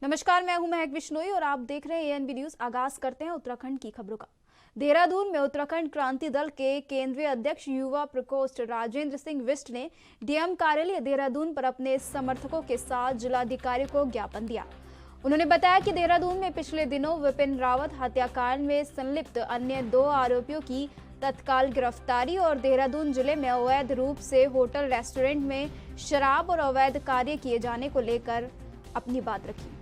नमस्कार, मैं हूं महक बिश्नोई और आप देख रहे हैं एएनबी न्यूज। आगाज करते हैं उत्तराखंड की खबरों का। देहरादून में उत्तराखंड क्रांति दल के केंद्रीय अध्यक्ष युवा प्रकोष्ठ राजेंद्र सिंह बिष्ट ने डीएम कार्यालय देहरादून पर अपने समर्थकों के साथ जिलाधिकारी को ज्ञापन दिया। उन्होंने बताया कि देहरादून में पिछले दिनों विपिन रावत हत्याकांड में संलिप्त अन्य 2 आरोपियों की तत्काल गिरफ्तारी और देहरादून जिले में अवैध रूप से होटल रेस्टोरेंट में शराब और अवैध कार्य किए जाने को लेकर अपनी बात रखी।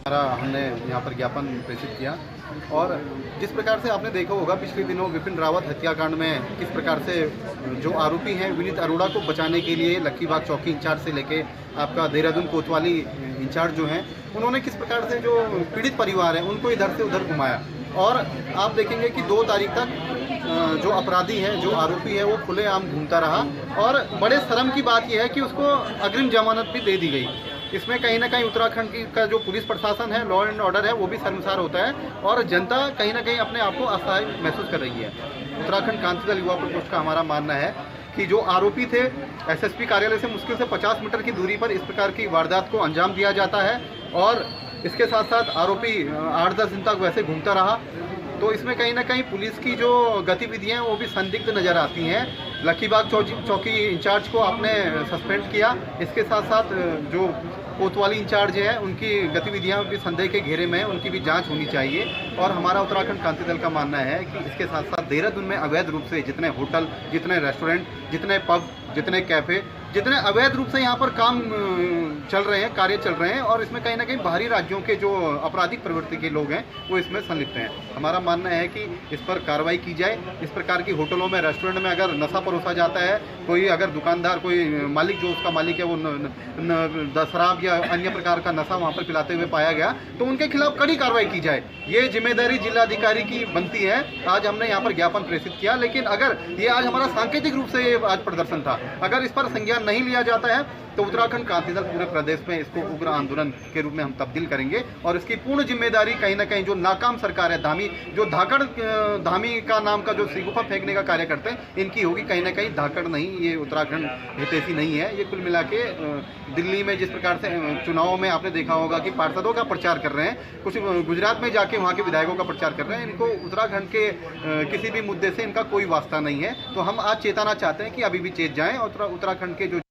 हमने यहाँ पर ज्ञापन प्रेषित किया और जिस प्रकार से आपने देखा होगा पिछले दिनों विपिन रावत हत्याकांड में किस प्रकार से जो आरोपी हैं विनीत अरोड़ा को बचाने के लिए लक्कीबाग चौकी इंचार्ज से लेके आपका देहरादून कोतवाली इंचार्ज जो हैं उन्होंने किस प्रकार से जो पीड़ित परिवार है उनको इधर से उधर घुमाया। और आप देखेंगे कि 2 तारीख तक जो अपराधी है जो आरोपी है वो खुलेआम घूमता रहा और बड़े शर्म की बात यह है कि उसको अग्रिम जमानत भी दे दी गई। इसमें कहीं ना कहीं उत्तराखंड का जो पुलिस प्रशासन है, लॉ एंड ऑर्डर है, वो भी शर्मसार होता है और जनता कहीं ना कहीं अपने आप को असहाय महसूस कर रही है। उत्तराखंड क्रांति दल युवा प्रकोष्ठ का हमारा मानना है कि जो आरोपी थे एसएसपी कार्यालय से मुश्किल से 50 मीटर की दूरी पर इस प्रकार की वारदात को अंजाम दिया जाता है और इसके साथ साथ आरोपी 8-10 दिन तक वैसे घूमता रहा। तो इसमें कहीं ना कहीं पुलिस की जो गतिविधियां हैं वो भी संदिग्ध नज़र आती हैं। लक्कीबाग चौकी इंचार्ज को आपने सस्पेंड किया, इसके साथ साथ जो कोतवाली इंचार्ज हैं उनकी गतिविधियां भी संदेह के घेरे में हैं, उनकी भी जांच होनी चाहिए। और हमारा उत्तराखंड क्रांति दल का मानना है कि इसके साथ साथ देहरादून में अवैध रूप से जितने होटल, जितने रेस्टोरेंट, जितने पब, जितने कैफ़े, जितने अवैध रूप से यहाँ पर काम चल रहे हैं, कार्य चल रहे हैं और इसमें कहीं ना कहीं बाहरी राज्यों के जो आपराधिक प्रवृत्ति के लोग हैं वो इसमें संलिप्त हैं। हमारा मानना है कि इस पर कार्रवाई की जाए। इस प्रकार की होटलों में, रेस्टोरेंट में अगर नशा परोसा जाता है, कोई अगर दुकानदार, कोई मालिक जो उसका मालिक है वो शराब या अन्य प्रकार का नशा वहाँ पर पिलाते हुए पाया गया तो उनके खिलाफ कड़ी कार्रवाई की जाए। ये जिम्मेदारी जिलाधिकारी की बनती है। आज हमने यहाँ पर ज्ञापन प्रेषित किया, लेकिन अगर ये आज हमारा सांकेतिक रूप से ये आज प्रदर्शन था, अगर इस पर संज्ञान नहीं लिया जाता है तो उत्तराखंड क्रांति दल पूरे प्रदेश में इसको उग्र आंदोलन के रूप में हम तब्दील करेंगे और इसकी पूर्ण जिम्मेदारी कहीं ना कहीं जो नाकाम सरकार है, धामी का नाम का जो सिगुफा फेंकने का कार्य करते हैं, इनकी होगी। कहीं ना कहीं धाकड़ नहीं, ये उत्तराखंड हितैषी नहीं है। ये कुल मिला के दिल्ली में जिस प्रकार से चुनाव में आपने देखा होगा कि पार्षदों का प्रचार कर रहे हैं, कुछ गुजरात में जाके वहाँ के विधायकों का प्रचार कर रहे हैं, इनको उत्तराखंड के किसी भी मुद्दे से इनका कोई वास्ता नहीं है। तो हम आज चेताना चाहते हैं कि अभी भी चेत जाएं और उत्तराखंड के जो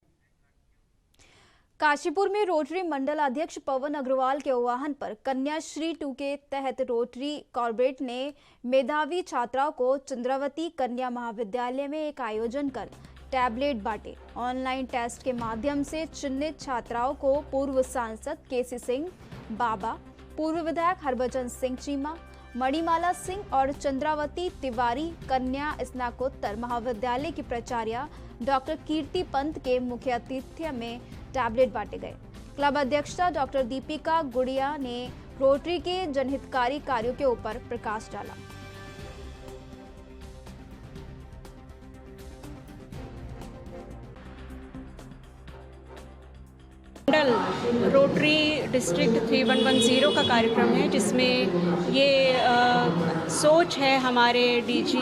काशीपुर में रोटरी मंडल अध्यक्ष पवन अग्रवाल के आह्वान पर कन्याश्री 2 के तहत रोटरी कॉर्पोरेट ने मेधावी छात्राओं को चंद्रावती कन्या महाविद्यालय में एक आयोजन कर टैबलेट बांटे। ऑनलाइन टेस्ट के माध्यम से चुनित छात्राओं को पूर्व सांसद केसी सिंह बाबा, पूर्व विधायक हरभजन सिंह चीमा, मणिमाला सिंह और चंद्रावती तिवारी कन्या स्नातकोत्तर महाविद्यालय की प्राचार्य डॉक्टर कीर्ति पंत के मुख्य आतिथ्य में टैबलेट बांटे गए। क्लब अध्यक्षा डॉक्टर दीपिका गुड़िया ने रोटरी के जनहितकारी कार्यों के ऊपर प्रकाश डाला। मंडल रोटरी डिस्ट्रिक्ट 3110 का कार्यक्रम है, जिसमें ये सोच है हमारे डीजी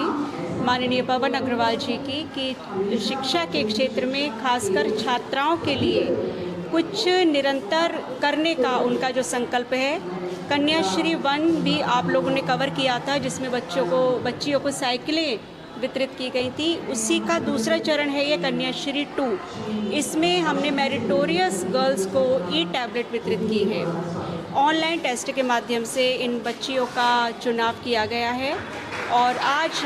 माननीय पवन अग्रवाल जी की कि शिक्षा के क्षेत्र में खासकर छात्राओं के लिए कुछ निरंतर करने का उनका जो संकल्प है। कन्याश्री 1 भी आप लोगों ने कवर किया था, जिसमें बच्चियों को साइकिलें वितरित की गई थी। उसी का दूसरा चरण है ये कन्याश्री 2। इसमें हमने मेरिटोरियस गर्ल्स को टैबलेट वितरित की है। ऑनलाइन टेस्ट के माध्यम से इन बच्चियों का चुनाव किया गया है और आज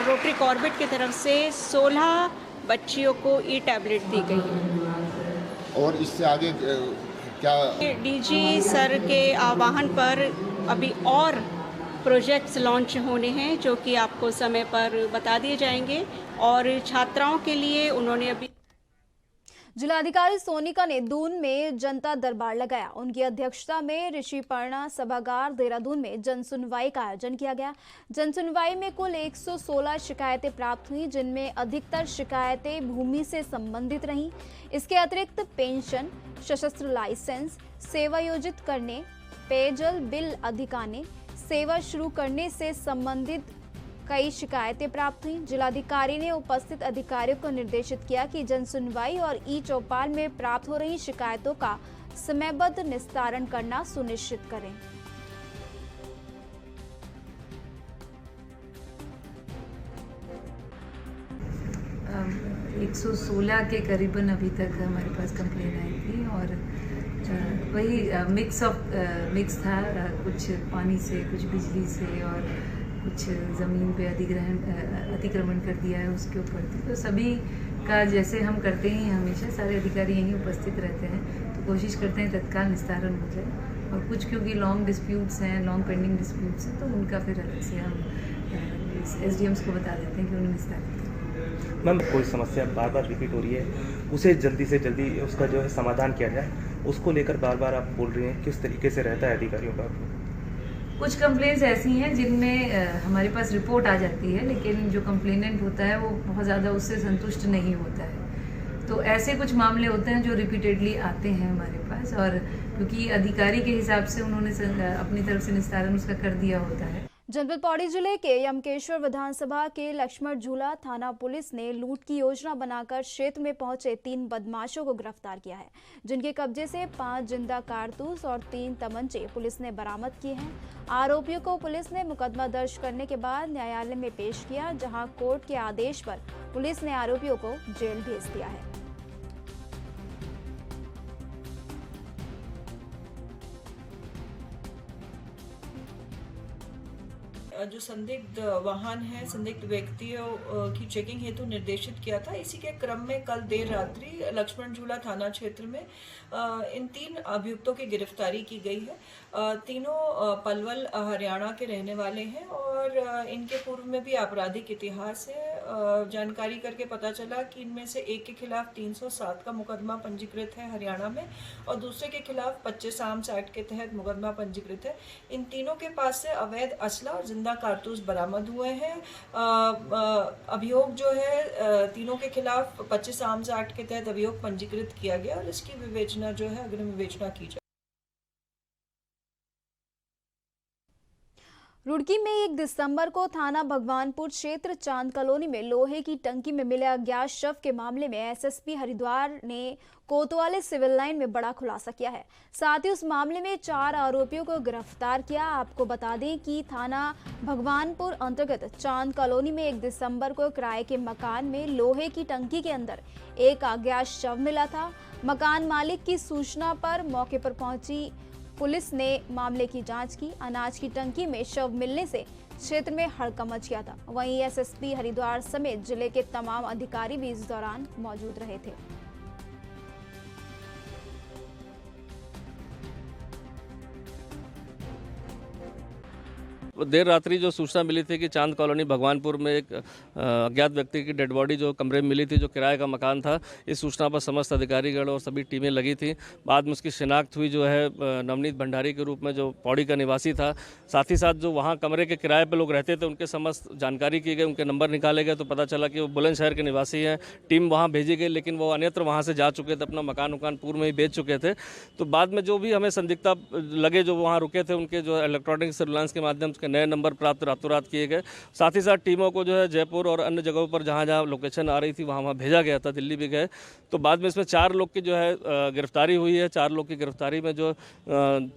रोटरी कॉर्बेट की तरफ से 16 बच्चियों को टैबलेट दी गई है। और इससे आगे क्या डीजी सर के आह्वान पर अभी और प्रोजेक्ट्स लॉन्च होने हैं जो कि आपको समय पर बता दिए जाएंगे। और छात्राओं के लिए उन्होंने अभी जिलाधिकारी सोनिका ने दून में जनता दरबार लगाया। उनकी अध्यक्षता में ऋषिपर्णा सभागार देहरादून में जनसुनवाई का आयोजन किया गया। जनसुनवाई में कुल 116 शिकायतें प्राप्त हुई, जिनमें अधिकतर शिकायतें भूमि से संबंधित रहीं। इसके अतिरिक्त पेंशन, सशस्त्र लाइसेंस, सेवा योजित करने, पेयजल बिल अधिकाने, सेवा शुरू करने से संबंधित कई शिकायतें प्राप्त हुई। जिलाधिकारी ने उपस्थित अधिकारियों को निर्देशित किया कि जन सुनवाई और ई चौपाल में प्राप्त हो रही शिकायतों का समयबद्ध निस्तारण करना सुनिश्चित करें। एक 116 के करीबन अभी तक हमारे पास कंप्लेन आई थी और वही मिक्स था, कुछ पानी से, कुछ बिजली से और कुछ ज़मीन पे अतिक्रमण कर दिया है उसके ऊपर थी। तो सभी का जैसे हम करते ही हमेशा सारे अधिकारी यहीं उपस्थित रहते हैं, तो कोशिश करते हैं तत्काल निस्तारण हो जाए। और कुछ क्योंकि लॉन्ग डिस्प्यूट्स हैं, लॉन्ग पेंडिंग डिस्प्यूट्स हैं, तो उनका फिर अलग से हम SDMs को बता देते हैं कि उन्हें निस्तारण करें। मैम, कोई समस्या बार बार रिपीट हो रही है, उसे जल्दी से जल्दी उसका जो है समाधान किया जाए, उसको लेकर बार बार आप बोल रही हैं, किस तरीके से रहता है अधिकारियों का? कुछ कंप्लेंट्स ऐसी हैं जिनमें हमारे पास रिपोर्ट आ जाती है, लेकिन जो कंप्लेनेंट होता है वो बहुत ज़्यादा उससे संतुष्ट नहीं होता है। तो ऐसे कुछ मामले होते हैं जो रिपीटेडली आते हैं हमारे पास, और क्योंकि अधिकारी के हिसाब से उन्होंने अपनी तरफ से निस्तारण उसका कर दिया होता है। जनपद पौड़ी जिले के यमकेश्वर विधानसभा के लक्ष्मण झूला थाना पुलिस ने लूट की योजना बनाकर क्षेत्र में पहुंचे 3 बदमाशों को गिरफ्तार किया है, जिनके कब्जे से 5 जिंदा कारतूस और 3 तमंचे पुलिस ने बरामद किए हैं। आरोपियों को पुलिस ने मुकदमा दर्ज करने के बाद न्यायालय में पेश किया, जहां कोर्ट के आदेश पर पुलिस ने आरोपियों को जेल भेज दिया है। जो संदिग्ध वाहन है, संदिग्ध व्यक्तियों की चेकिंग हेतु निर्देशित किया था। इसी के क्रम में कल देर रात्रि लक्ष्मण झूला थाना क्षेत्र में इन 3 अभियुक्तों की गिरफ्तारी की गई है। तीनों पलवल हरियाणा के रहने वाले हैं और इनके पूर्व में भी आपराधिक इतिहास है। जानकारी करके पता चला कि इनमें से एक के खिलाफ 307 का मुकदमा पंजीकृत है हरियाणा में और दूसरे के खिलाफ 25 आर्म्स एक्ट के तहत मुकदमा पंजीकृत है। इन तीनों के पास से अवैध असला और जिंदा कारतूस बरामद हुए हैं। अभियोग जो है तीनों के खिलाफ 25 आर्म्स एक्ट के तहत अभियोग पंजीकृत किया गया और इसकी विवेचना जो है अग्रिम विवेचना की जाए। रुड़की में 1 दिसंबर को थाना भगवानपुर क्षेत्र चांद कॉलोनी में लोहे की टंकी में मिले अज्ञात शव के मामले में SSP हरिद्वार ने कोतवाली सिविल लाइन में बड़ा खुलासा किया है। साथ ही उस मामले में 4 आरोपियों को गिरफ्तार किया। आपको बता दें कि थाना भगवानपुर अंतर्गत चांद कॉलोनी में 1 दिसंबर को किराए के मकान में लोहे की टंकी के अंदर एक अज्ञात शव मिला था। मकान मालिक की सूचना पर मौके पर पहुंची पुलिस ने मामले की जांच की। अनाज की टंकी में शव मिलने से क्षेत्र में हड़कंप मच गया था। वहीं SSP हरिद्वार समेत जिले के तमाम अधिकारी भी इस दौरान मौजूद रहे थे। देर रात्रि जो सूचना मिली थी कि चांद कॉलोनी भगवानपुर में एक अज्ञात व्यक्ति की डेड बॉडी जो कमरे में मिली थी, जो किराए का मकान था। इस सूचना पर समस्त अधिकारीगण और सभी टीमें लगी थी। बाद में उसकी शिनाख्त हुई, जो है नवनीत भंडारी के रूप में, जो पौड़ी का निवासी था। साथ ही साथ जो वहाँ कमरे के किराए पर लोग रहते थे उनके समस्त जानकारी की गई, उनके नंबर निकाले गए, तो पता चला कि वो बुलंदशहर के निवासी हैं। टीम वहाँ भेजी गई, लेकिन वो अन्यत्र वहाँ से जा चुके थे, अपना मकान पूर्व में ही बेच चुके थे। तो बाद में जो भी हमें संदिग्धता लगे, जो वहाँ रुके थे, उनके जो इलेक्ट्रॉनिक सर्विलांस के माध्यम से नए नंबर प्राप्त रातों रात किए गए। साथ ही साथ टीमों को जो है जयपुर और अन्य जगहों पर जहां जहां लोकेशन आ रही थी वहां भेजा गया था, दिल्ली भी गए। तो बाद में इसमें 4 लोग की जो है गिरफ्तारी हुई है। 4 लोग की गिरफ्तारी में जो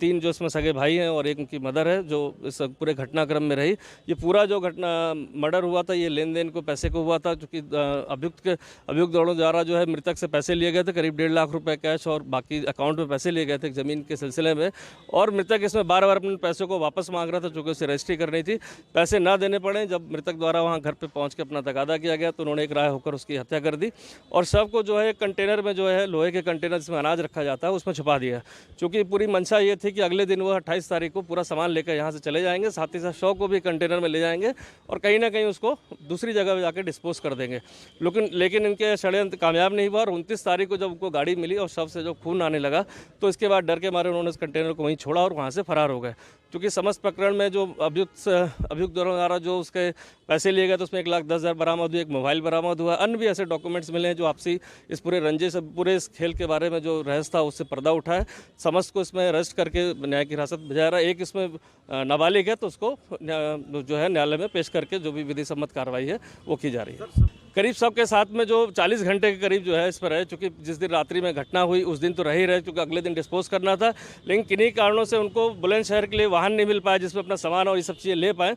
3 जो इसमें सगे भाई हैं और एक उनकी मदर है, जो इस पूरे घटनाक्रम में रही। ये पूरा जो घटना मर्डर हुआ था, ये लेन देन को पैसे को हुआ था, क्योंकि अभियुक्त दौड़ों द्वारा जो है मृतक से पैसे लिए गए थे, करीब 1.5 लाख रुपए कैश और बाकी अकाउंट में पैसे लिए गए थे ज़मीन के सिलसिले में। और मृतक इसमें बार-बार अपने पैसों को वापस मांग रहा था, चूँकि उसे रजिस्ट्री करनी थी। पैसे ना देने पड़े, जब मृतक द्वारा वहां घर पे पहुंच के अपना तगादा किया गया, तो उन्होंने एक राय होकर उसकी हत्या कर दी और शव को जो है कंटेनर में, जो है लोहे के कंटेनर जिसमें अनाज रखा जाता है, उसमें छुपा दिया। क्योंकि पूरी मंशा ये थी कि अगले दिन वो 28 तारीख को पूरा सामान लेकर यहाँ से चले जाएंगे, साथ ही साथ शव को भी कंटेनर में ले जाएंगे और कहीं ना कहीं उसको दूसरी जगह जाकर डिस्पोज कर देंगे। लेकिन इनके षड्यंत्र कामयाब नहीं हुआ और 29 तारीख को जब उनको गाड़ी मिली और शव से जो खून आने लगा, तो इसके बाद डर के मारे उन्होंने उस कंटेनर को वहीं छोड़ा और वहाँ से फरार हो गए। क्योंकि समस्त प्रकरण में जो अभियुक्त द्वारा जो उसके पैसे लिए गए तो उसमें 1,10,000 बरामद हुई, एक मोबाइल बरामद हुआ, अन्य भी ऐसे डॉक्यूमेंट्स मिले हैं जो आपसी इस पूरे रंजिश पूरे इस खेल के बारे में जो रहस्य था उससे पर्दा उठा है। समस्त को इसमें अरेस्ट करके न्याय की हिरासत में भेजा रहा है। एक इसमें नाबालिग है तो उसको जो है न्यायालय में पेश करके जो भी विधि सम्मत कार्रवाई है वो की जा रही है। करीब सबके साथ में जो 40 घंटे के करीब जो है इस पर रहे, चूँकि जिस दिन रात्रि में घटना हुई उस दिन तो रह ही रहे क्योंकि अगले दिन डिस्पोज करना था, लेकिन किन्हीं कारणों से उनको बुलंदशहर के लिए वाहन नहीं मिल पाया जिसमें अपना सामान और ये सब चीज़ें ले पाएँ।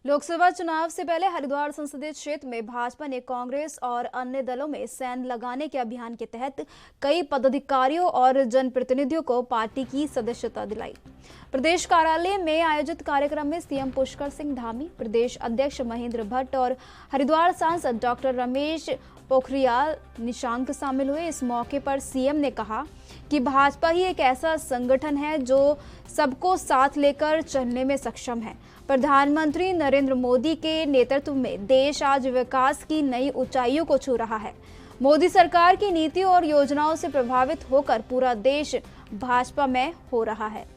लोकसभा चुनाव से पहले हरिद्वार संसदीय क्षेत्र में भाजपा ने कांग्रेस और अन्य दलों में सैन्य लगाने के अभियान के तहत कई पदाधिकारियों और जनप्रतिनिधियों को पार्टी की सदस्यता दिलाई। प्रदेश कार्यालय में आयोजित कार्यक्रम में सीएम पुष्कर सिंह धामी, प्रदेश अध्यक्ष महेंद्र भट्ट और हरिद्वार सांसद डॉक्टर रमेश पोखरियाल निशंक शामिल हुए। इस मौके पर सीएम ने कहा कि भाजपा ही एक ऐसा संगठन है जो सबको साथ लेकर चलने में सक्षम है। प्रधानमंत्री नरेंद्र मोदी के नेतृत्व में देश आज विकास की नई ऊंचाइयों को छू रहा है। मोदी सरकार की नीति और योजनाओं से प्रभावित होकर पूरा देश भाजपा में हो रहा है।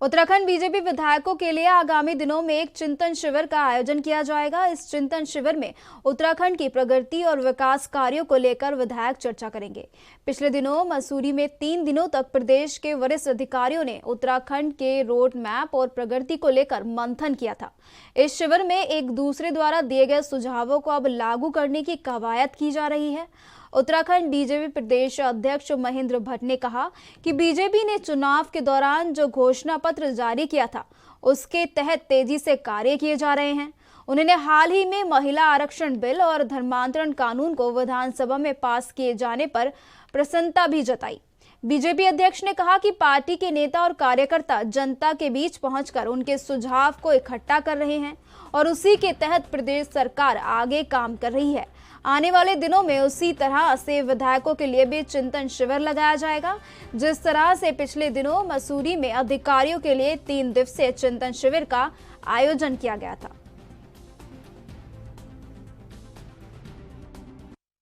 उत्तराखंड बीजेपी विधायकों के लिए आगामी दिनों में एक चिंतन शिविर का आयोजन किया जाएगा। इस चिंतन शिविर में उत्तराखंड की प्रगति और विकास कार्यों को लेकर विधायक चर्चा करेंगे। पिछले दिनों मसूरी में 3 दिनों तक प्रदेश के वरिष्ठ अधिकारियों ने उत्तराखंड के रोड मैप और प्रगति को लेकर मंथन किया था। इस शिविर में एक दूसरे द्वारा दिए गए सुझावों को अब लागू करने की कवायद की जा रही है। उत्तराखंड बीजेपी प्रदेश अध्यक्ष महेंद्र भट्ट ने कहा कि बीजेपी ने चुनाव के दौरान जो घोषणा पत्र जारी किया था उसके तहत तेजी से कार्य किए जा रहे हैं। उन्होंने हाल ही में महिला आरक्षण बिल और धर्मांतरण कानून को विधानसभा में पास किए जाने पर प्रसन्नता भी जताई। बीजेपी अध्यक्ष ने कहा कि पार्टी के नेता और कार्यकर्ता जनता के बीच पहुंचकर उनके सुझाव को इकट्ठा कर रहे हैं और उसी के तहत प्रदेश सरकार आगे काम कर रही है। आने वाले दिनों में उसी तरह से विधायकों के लिए भी चिंतन शिविर लगाया जाएगा। जिस तरह से पिछले दिनों मसूरी में अधिकारियों के लिए 3 दिवसीय चिंतन शिविर का आयोजन किया गया था।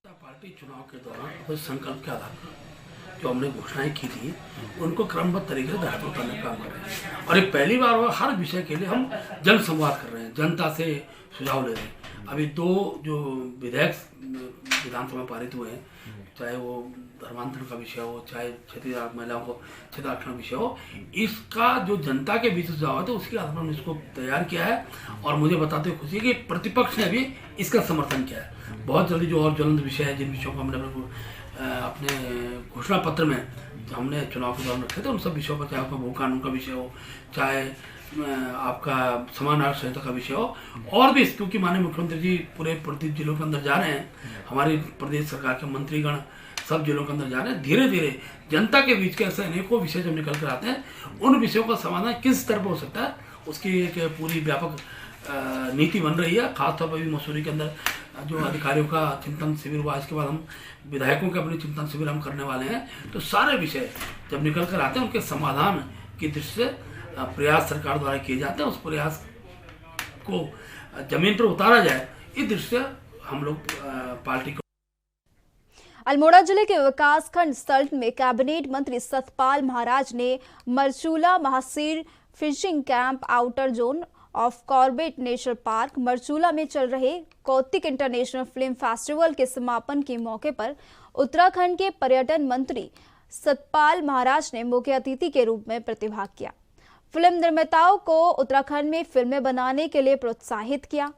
पार्टी चुनाव के दौरान कुछ संकल्प के आधार पर जो हमने घोषणाएं की थी उनको क्रमबद्ध तरीके से धारण करने का काम कर रहे हैं और ये पहली बार हर विषय के लिए हम जन संवाद कर रहे हैं, जनता से सुझाव ले रहे हैं। अभी 2 जो विधेयक विधानसभा में पारित हुए हैं, चाहे वो धर्मांतरण का विषय हो, चाहे क्षेत्रीय महिलाओं को क्षेत्र आरक्षण विषय हो, इसका जो जनता के बीच सुझाव है उसके आधार पर हमने इसको तैयार किया है और मुझे बताते हुए खुशी है कि प्रतिपक्ष ने भी इसका समर्थन किया है। बहुत जल्दी जो और ज्वलंत विषय है, जिन विषयों को हमने अपने घोषणा पत्र में हमने चुनाव के दौरान रखे थे, उन सब विषयों पर, चाहे आपका भू कानून का विषय हो, चाहे आपका समान आरक्षण संहिता का विषय हो, और भी क्योंकि माननीय मुख्यमंत्री जी पूरे प्रत्येक जिलों के अंदर जा रहे हैं, हमारी प्रदेश सरकार के मंत्रीगण सब जिलों के अंदर जा रहे हैं। धीरे धीरे जनता के बीच के ऐसे अनेकों विषय जब निकल कर आते हैं, उन विषयों का समाधान किस स्तर पर हो सकता है उसकी एक पूरी व्यापक नीति बन रही है। खासतौर पर भी मसूरी के अंदर जो अधिकारियों का चिंतन शिविर हुआ, इसके बाद हम विधायकों के अपने चिंतन शिविर हम करने वाले हैं। तो सारे विषय जब निकल कर आते हैं उनके समाधान की दृष्टि से प्रयास सरकार द्वारा किए जाते हैं, उस प्रयास को जमीन पर उतारा जाए, इस दृष्टि से हम लोग पार्टी को। अल्मोड़ा जिले के विकासखंड सल्ट में कैबिनेट मंत्री सतपाल महाराज ने Marchula mahseer fishing camp outer zone of Corbett national park Marchula में चल रहे कौतिक इंटरनेशनल फिल्म फेस्टिवल के समापन के मौके पर उत्तराखंड के पर्यटन मंत्री सतपाल महाराज ने मुख्य अतिथि के रूप में प्रतिभाग किया। फिल्म निर्माताओं को उत्तराखंड में फिल्में बनाने के लिए प्रोत्साहित किया।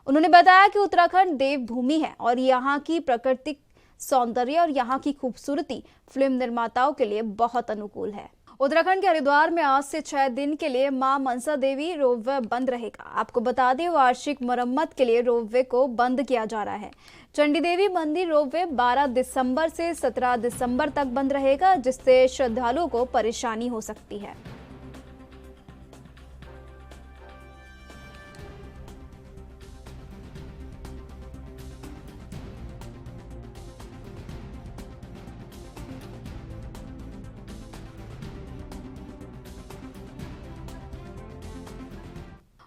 उन्होंने बताया कि उत्तराखंड देवभूमि है और यहाँ की प्राकृतिक सौंदर्य और यहाँ की खूबसूरती फिल्म निर्माताओं के लिए बहुत अनुकूल है। उत्तराखंड के हरिद्वार में आज से 6 दिन के लिए मां मनसा देवी रोपवे बंद रहेगा। आपको बता दें, वार्षिक मरम्मत के लिए रोपवे को बंद किया जा रहा है। चंडी देवी मंदिर रोपवे 12 दिसंबर से 17 दिसंबर तक बंद रहेगा, जिससे श्रद्धालुओं को परेशानी हो सकती है।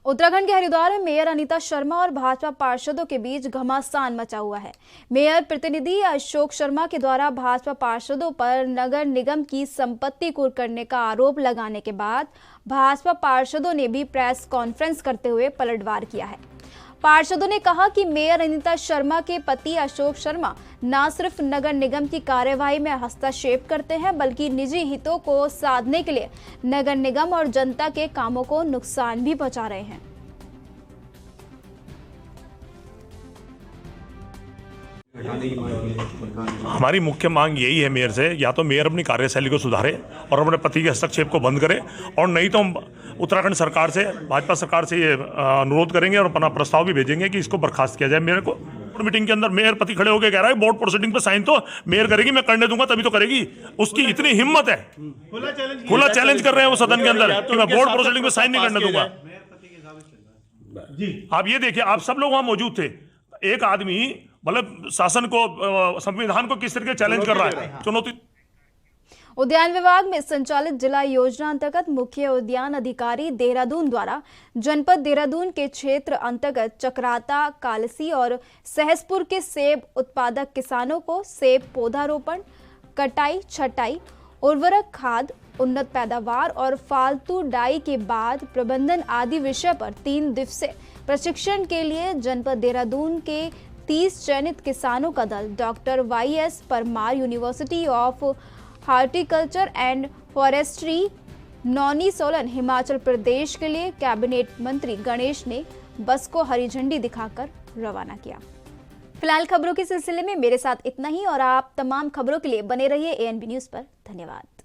उत्तराखंड के हरिद्वार में मेयर अनीता शर्मा और भाजपा पार्षदों के बीच घमासान मचा हुआ है। मेयर प्रतिनिधि अशोक शर्मा के द्वारा भाजपा पार्षदों पर नगर निगम की संपत्ति कुर्क करने का आरोप लगाने के बाद भाजपा पार्षदों ने भी प्रेस कॉन्फ्रेंस करते हुए पलटवार किया है। पार्षदों ने कहा कि मेयर अनीता शर्मा के पति अशोक शर्मा न सिर्फ नगर निगम की कार्यवाही में हस्तक्षेप करते हैं, बल्कि निजी हितों को साधने के लिए नगर निगम और जनता के कामों को नुकसान भी पहुंचा रहे हैं। हमारी मुख्य मांग यही है मेयर से, या तो मेयर अपनी कार्यशैली को सुधारे और अपने पति के हस्तक्षेप को बंद करे, और नहीं तो हम उत्तराखंड सरकार से, भाजपा सरकार से ये अनुरोध करेंगे और अपना प्रस्ताव भी भेजेंगे कि इसको बर्खास्त किया जाए। मेयर को मीटिंग के अंदर मेयर पति खड़े होकर कह रहा है बोर्ड प्रोसीडिंग पे साइन तो मेयर करेगी, मैं करने दूंगा तभी तो करेगी। उसकी इतनी हिम्मत है, खुला चैलेंज कर रहे हैं वो सदन के अंदर कि मैं बोर्ड प्रोसीडिंग पे साइन नहीं करने दूंगा। आप ये देखिए, आप सब लोग वहां मौजूद थे, एक आदमी मतलब शासन को, संविधान को किस तरह चैलेंज कर रहा है, चुनौती। उद्यान विभाग में संचालित जिला योजना अंतर्गत मुख्य उद्यान अधिकारी देहरादून द्वारा जनपद देहरादून के क्षेत्र अंतर्गत चक्राता, कालसी और सहसपुर के सेब उत्पादक किसानों को सेब पौधारोपण, कटाई, छटाई, उर्वरक खाद, उन्नत पैदावार और फालतू डाई के बाद प्रबंधन आदि विषय पर 3 दिवसीय प्रशिक्षण के लिए जनपद देहरादून के 30 चयनित किसानों का दल doctor YS Parmar university of horticulture and forestry, नौनी सोलन, हिमाचल प्रदेश के लिए कैबिनेट मंत्री गणेश ने बस को हरी झंडी दिखाकर रवाना किया। फिलहाल खबरों के सिलसिले में मेरे साथ इतना ही, और आप तमाम खबरों के लिए बने रहिए ANB न्यूज़ पर। धन्यवाद।